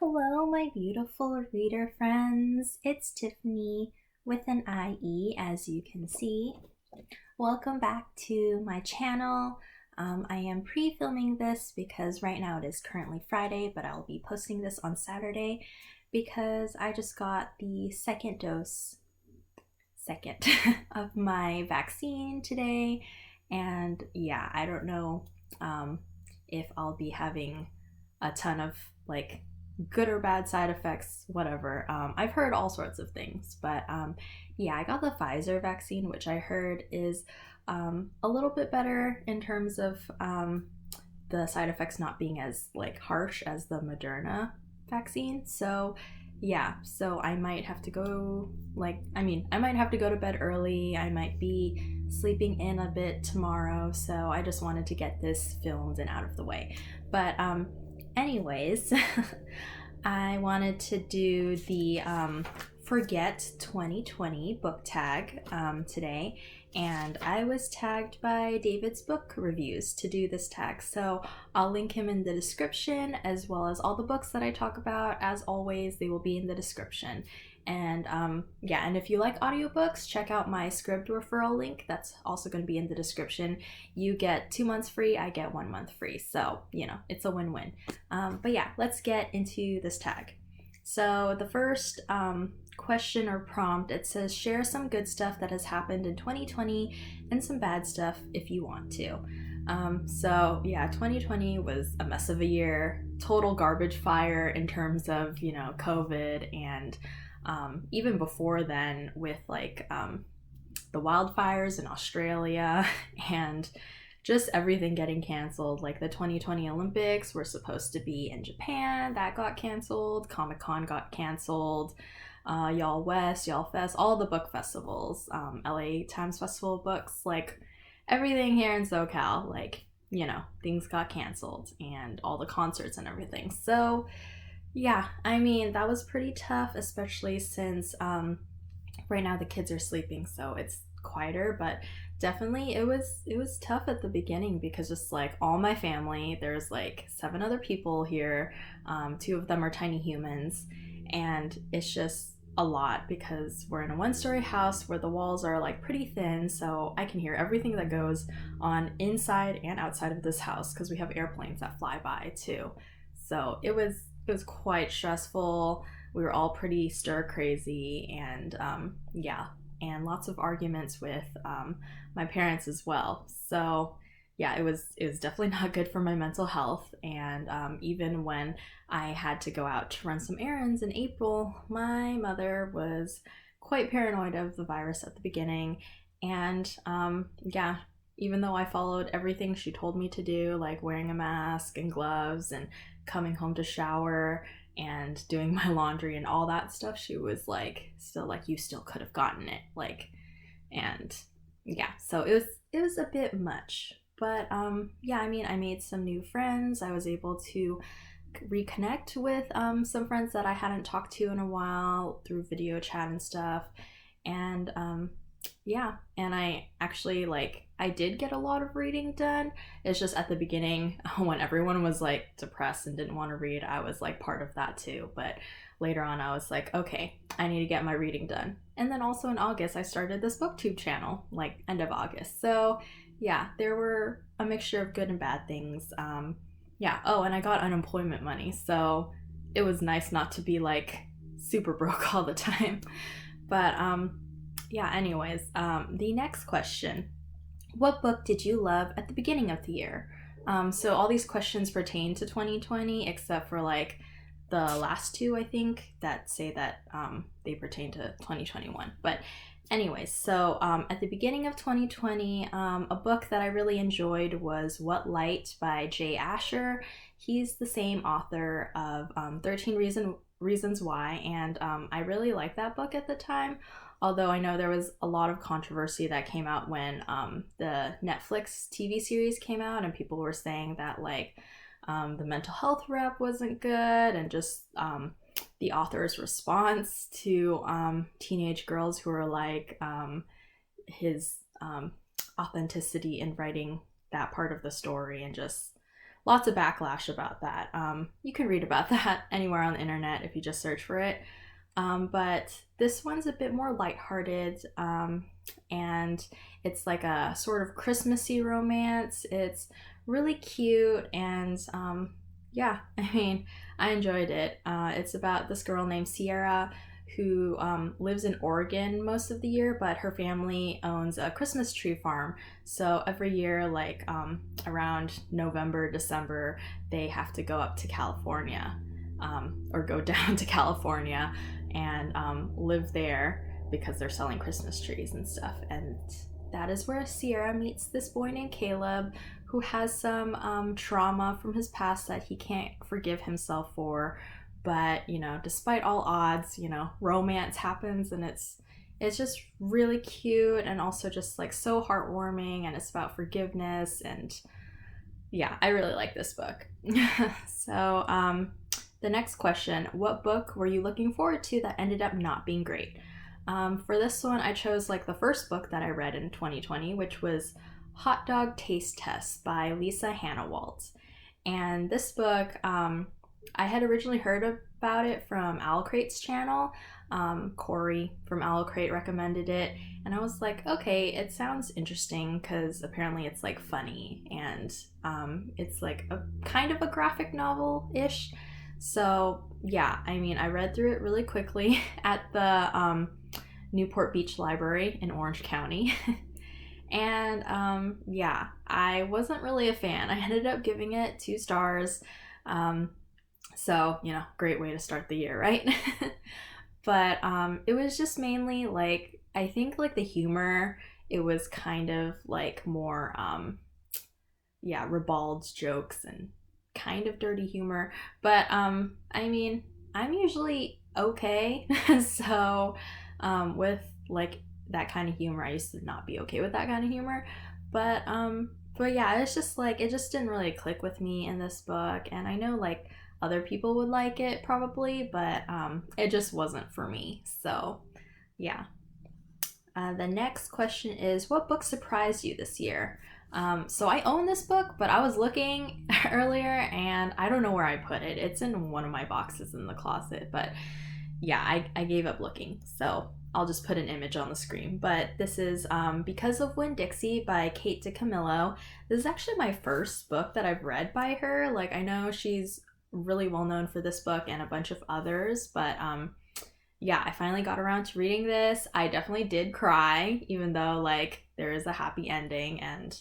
Hello, my beautiful reader friends. It's Tiffany with an IE, as you can see. Welcome back to my channel. I am pre-filming this because right now it is currently Friday, but I'll be posting this on Saturday because I just got the second of my vaccine today. And yeah, I don't know if I'll be having a ton of like good or bad side effects, whatever. I've heard all sorts of things, but yeah, I got the Pfizer vaccine, which I heard is a little bit better in terms of the side effects not being as like harsh as the Moderna vaccine. So yeah, so I might have to go I might have to go to bed early. I might be sleeping in a bit tomorrow, so I just wanted to get this filmed and out of the way. But anyways, I wanted to do the Forget 2020 book tag today, and I was tagged by David's book reviews to do this tag, so I'll link him in the description, as well as all the books that I talk about. As always, they will be in the description. And yeah, and if you like audiobooks, check out my script referral link. That's also going to be in the description. You get 2 months free, I get 1 month free, so you know, it's a win-win. But yeah, let's get into this tag. So the first question or prompt, it says share some good stuff that has happened in 2020 and some bad stuff if you want to. So yeah, 2020 was a mess of a year, total garbage fire in terms of, you know, COVID, and even before then with like the wildfires in Australia and just everything getting canceled. Like the 2020 Olympics were supposed to be in Japan, that got canceled. Comic-Con got canceled. Y'all West, Y'all Fest, all the book festivals, LA Times Festival of Books, like everything here in SoCal, like, you know, things got canceled, and all the concerts and everything. So yeah, I mean, that was pretty tough, especially since right now the kids are sleeping, so it's quieter. But definitely it was tough at the beginning because just like all my family, there's like 7 other people here, 2 of them are tiny humans, and it's just a lot because we're in a 1-story house where the walls are like pretty thin, so I can hear everything that goes on inside and outside of this house because we have airplanes that fly by too. So it was quite stressful. We were all pretty stir crazy, and yeah, and lots of arguments with my parents as well. So yeah, it was definitely not good for my mental health. And even when I had to go out to run some errands in April, my mother was quite paranoid of the virus at the beginning. And yeah, even though I followed everything she told me to do, like wearing a mask and gloves and coming home to shower and doing my laundry and all that stuff, she was like still like, you still could have gotten it, like. And yeah, so it was a bit much. But yeah, I mean, I made some new friends. I was able to reconnect with some friends that I hadn't talked to in a while through video chat and stuff. And yeah, and I actually, like, I did get a lot of reading done. It's just at the beginning when everyone was like depressed and didn't want to read, I was like part of that too. But later on I was like, okay, I need to get my reading done. And then also in August I started this BookTube channel, like end of August. So yeah, there were a mixture of good and bad things. Yeah, oh, and I got unemployment money, so it was nice not to be like super broke all the time. But yeah, anyways, the next question: what book did you love at the beginning of the year? So all these questions pertain to 2020, except for like the last 2, I think, that say that they pertain to 2021. But anyways, so at the beginning of 2020, a book that I really enjoyed was What Light by Jay Asher. He's the same author of 13 Reasons Why, and I really liked that book at the time. Although I know there was a lot of controversy that came out when the Netflix TV series came out, and people were saying that like the mental health rep wasn't good, and just the author's response to teenage girls who were like his authenticity in writing that part of the story, and just lots of backlash about that. You can read about that anywhere on the internet if you just search for it. But this one's a bit more lighthearted, and it's like a sort of Christmassy romance. It's really cute, and yeah, I mean, I enjoyed it. It's about this girl named Sierra who lives in Oregon most of the year, but her family owns a Christmas tree farm. So every year, like around November, December, they have to go up to California, or go down to California and live there because they're selling Christmas trees and stuff. And that is where Sierra meets this boy named Caleb, who has some trauma from his past that he can't forgive himself for. But, you know, despite all odds, you know, romance happens, and it's just really cute, and also just like so heartwarming, and it's about forgiveness. And yeah, I really like this book. So the next question: what book were you looking forward to that ended up not being great? For this one, I chose like the first book that I read in 2020, which was Hot Dog Taste Test by Lisa Hannawalt. And this book, I had originally heard about it from Owl Crate's channel. Corey from Owl Crate recommended it, and I was like, okay, it sounds interesting because apparently it's like funny, and it's like a kind of a graphic novel-ish. So yeah, I mean, I read through it really quickly at the Newport Beach Library in Orange County. And yeah, I wasn't really a fan. I ended up giving it 2 stars. So, you know, great way to start the year, right? But it was just mainly like, I think like the humor, it was kind of like more, yeah, ribald jokes and kind of dirty humor. But I mean, I'm usually okay. So with like that kind of humor, I used to not be okay with that kind of humor. But yeah, it's just like, it just didn't really click with me in this book. And I know like other people would like it probably, but it just wasn't for me. So yeah. The next question is, what book surprised you this year? So I own this book, but I was looking earlier and I don't know where I put it. It's in one of my boxes in the closet, but yeah, I gave up looking. So I'll just put an image on the screen. But this is Because of Winn-Dixie by Kate DiCamillo. This is actually my first book that I've read by her. Like, I know she's really well known for this book and a bunch of others, but yeah, I finally got around to reading this. I definitely did cry, even though like there is a happy ending and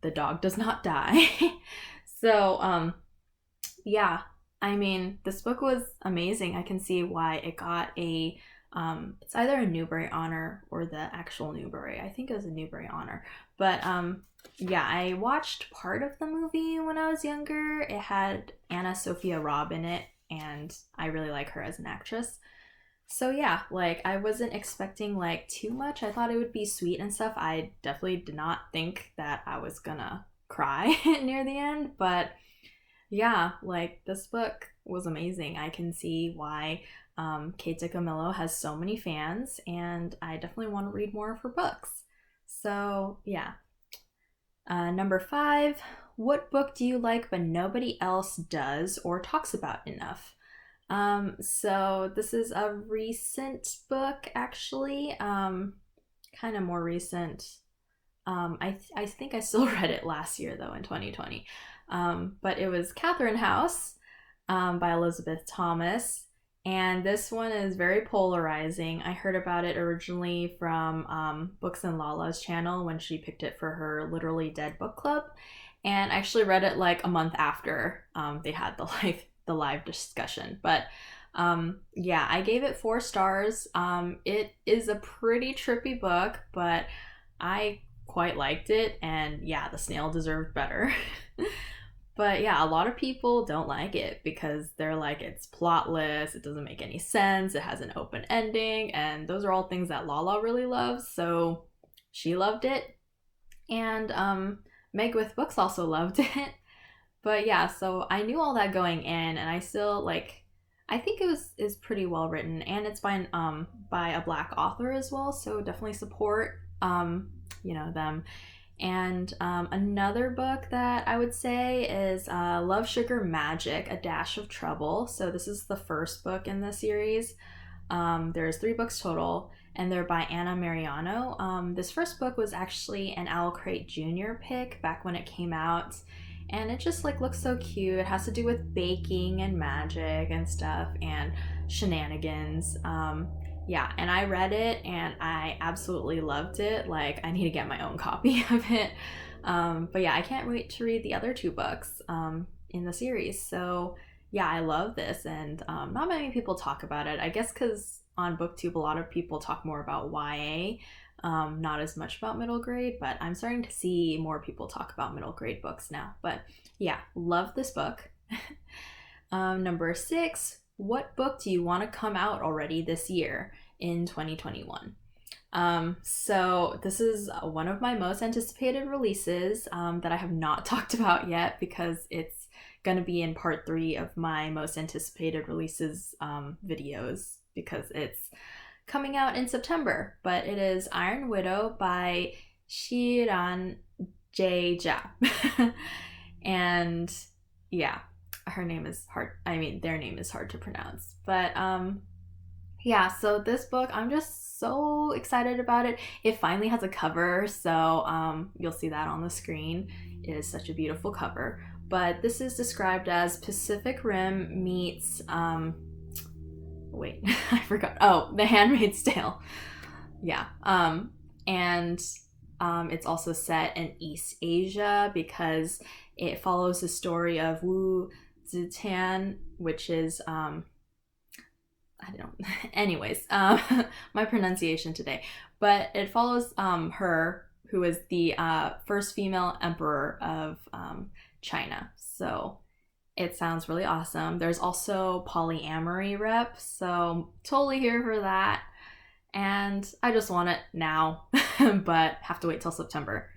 the dog does not die. So yeah, I mean, this book was amazing. I can see why it got a it's either a Newbery Honor or the actual Newbery. I think it was a Newbery Honor. But yeah, I watched part of the movie when I was younger. It had Anna Sophia Robb in it, and I really like her as an actress. So yeah, like I wasn't expecting like too much. I thought it would be sweet and stuff. I definitely did not think that I was gonna cry near the end, but yeah, like this book was amazing. I can see why Kate DiCamillo has so many fans, and I definitely want to read more of her books. So yeah. Number 5, what book do you like but nobody else does or talks about enough? So this is a recent book, actually, kind of more recent. I think I still read it last year though, in 2020. But it was Catherine House, by Elizabeth Thomas. And this one is very polarizing. I heard about it originally from Books and Lala's channel when she picked it for her Literally Dead book club. And I actually read it like a month after they had the live discussion. But yeah, I gave it 4 stars. It is a pretty trippy book, but I quite liked it. And yeah, the snail deserved better. But yeah, a lot of people don't like it because they're like, it's plotless, it doesn't make any sense, it has an open ending, and those are all things that Lala really loves, so she loved it. And Meg with Books also loved it. But yeah, so I knew all that going in, and I still like, I think it is pretty well written, and it's by a Black author as well, so definitely support you know, them. And another book that I would say is Love, Sugar, Magic, A Dash of Trouble. So this is the first book in the series. There's 3 books total, and they're by Anna Mariano. This first book was actually an Owl Crate Junior pick back when it came out, and it just like looks so cute. It has to do with baking and magic and stuff and shenanigans. Yeah, and I read it and I absolutely loved it. Like, I need to get my own copy of it. But yeah, I can't wait to read the other 2 books in the series. So yeah, I love this, and not many people talk about it. I guess because on BookTube, a lot of people talk more about YA, not as much about middle grade, but I'm starting to see more people talk about middle grade books now. But yeah, love this book. Number 6, what book do you want to come out already this year in 2021? So this is one of my most anticipated releases that I have not talked about yet because it's going to be in part 3 of my most anticipated releases videos, because it's coming out in September. But it is Iron Widow by Shiran J. Ja. And yeah, her name is hard. I mean, their name is hard to pronounce. But yeah, so this book, I'm just so excited about it. It finally has a cover, so you'll see that on the screen. It is such a beautiful cover. But this is described as Pacific Rim meets wait, I forgot. Oh, The Handmaid's Tale. Yeah. And it's also set in East Asia because it follows the story of Wu Zetian, which is I don't know. Anyways, my pronunciation today. But it follows her, who is the first female emperor of China. So it sounds really awesome. There's also polyamory rep, so totally here for that. And I just want it now, but have to wait till September.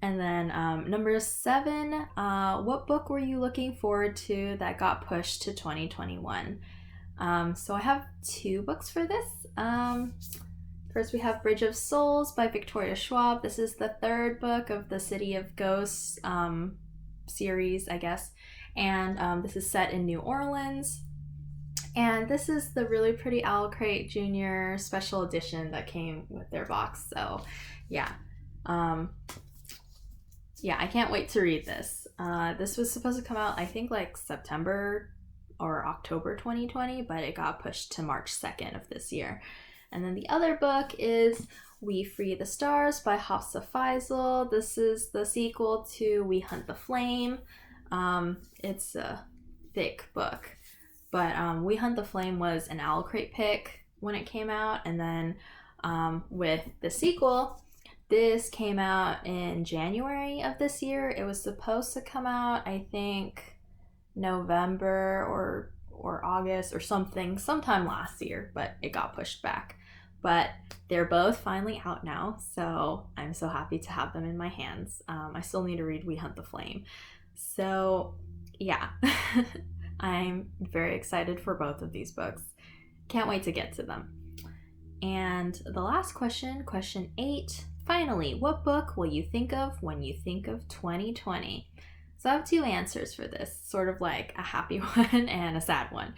And then number 7, what book were you looking forward to that got pushed to 2021? So I have 2 books for this. First we have Bridge of Souls by Victoria Schwab. This is the 3rd book of the City of Ghosts series, I guess. And this is set in New Orleans. And this is the really pretty Owl Crate Junior special edition that came with their box. So yeah. Yeah, I can't wait to read this. This was supposed to come out, I think, like September or October 2020, but it got pushed to March 2nd of this year. And then the other book is We Free the Stars by Hafsah Faisal. This is the sequel to We Hunt the Flame. It's a thick book, but We Hunt the Flame was an Owl Crate pick when it came out, and then with the sequel, this came out in January of this year. It was supposed to come out, I think, November or August or something, sometime last year, but it got pushed back. But they're both finally out now, so I'm so happy to have them in my hands. I still need to read We Hunt the Flame. So yeah, I'm very excited for both of these books. Can't wait to get to them. And the last question, question 8, finally, what book will you think of when you think of 2020? So I have 2 answers for this, sort of like a happy one and a sad one.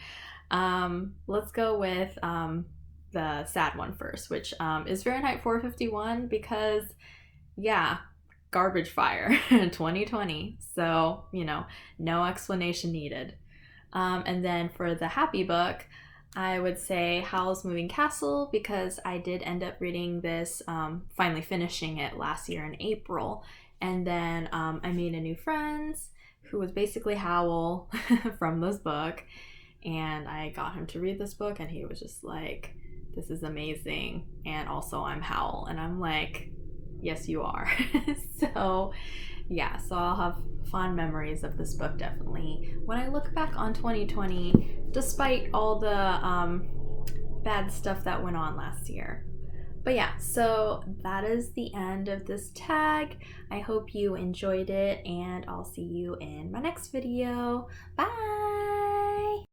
Let's go with the sad one first, which is Fahrenheit 451, because yeah, garbage fire 2020. So, you know, no explanation needed. And then for the happy book, I would say Howl's Moving Castle, because I did end up reading this, finally finishing it last year in April. And then I made a new friend who was basically Howl from this book. And I got him to read this book, and he was just like, this is amazing. And also I'm Howl. And I'm like, yes, you are. So yeah, so I'll have fond memories of this book, definitely, when I look back on 2020, despite all the bad stuff that went on last year. But yeah, so that is the end of this tag. I hope you enjoyed it, and I'll see you in my next video. Bye!